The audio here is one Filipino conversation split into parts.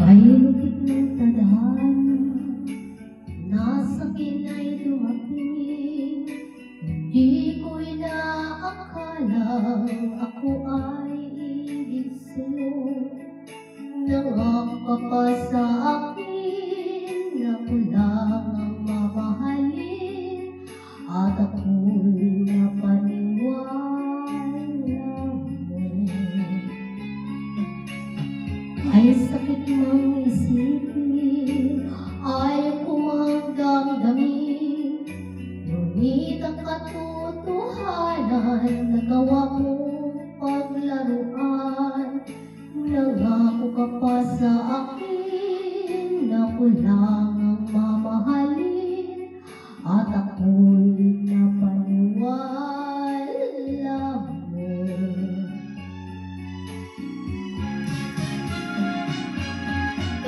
Kay lukit ng tadhana, nasa kina'y dumating. Di ko inaakalang ako ay ibig sa'yo. Nangako pa sa akin na ko lang ang mamahalin, at ako'y napaniwala mo. Ay sakit mang isipin, ayaw ko mang damdamin, ngunit ang katotohanan nagawa mong paglaruan. Nangako ka pa sa akin na ko lang ang mamahalin, at ako'y napaniwala mo.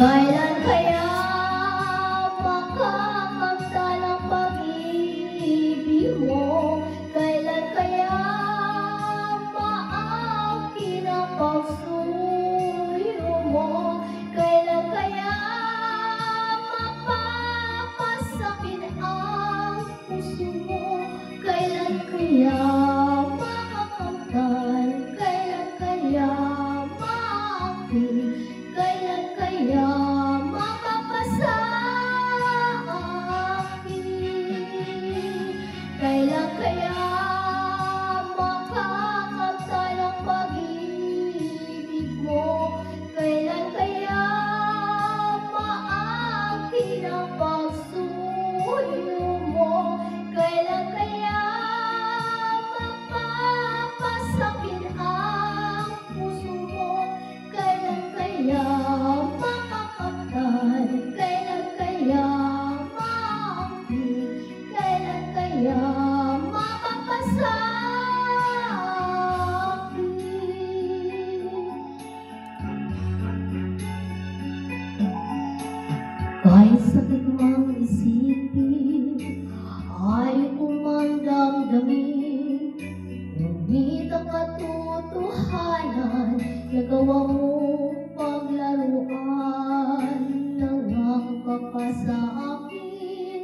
Kailan kaya makakamtan ang pag-ibig mo? Kailan kaya maakin ang pagsuyo mo? Kailan kaya mapapasakin ang puso mo? Kailan kaya makakamtan? Kailan kaya maakin? Kailan kaya mapapasa akin? Kailan kaya makakamtan ang pag-ibig mo? Kailan kaya maakin ang pagsuyo mo? Kailan kaya mapapasakin ang puso mo? Kailan kaya makakamtan? Kailan kaya maakin? Kailan kaya mapapasa akin? Kahit sakit mang isipin, ayaw ko mang damdamin, ngunit ang katotohanan nagawa mong paglaruan. Nangako ka pa sa akin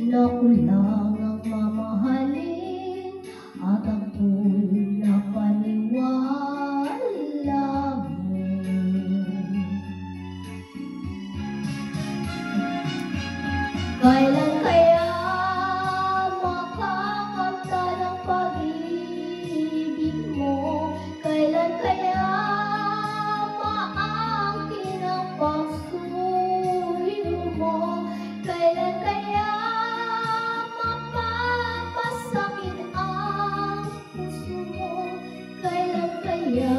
na ko lang ang mamahalin, at ako'y napaniwala mo. Kailan kaya makakamtan ang pag-ibig mo? Kailan kaya maakin ang pagsuyo mo? Kailan kaya mapapasakin ang puso mo? Kailan kaya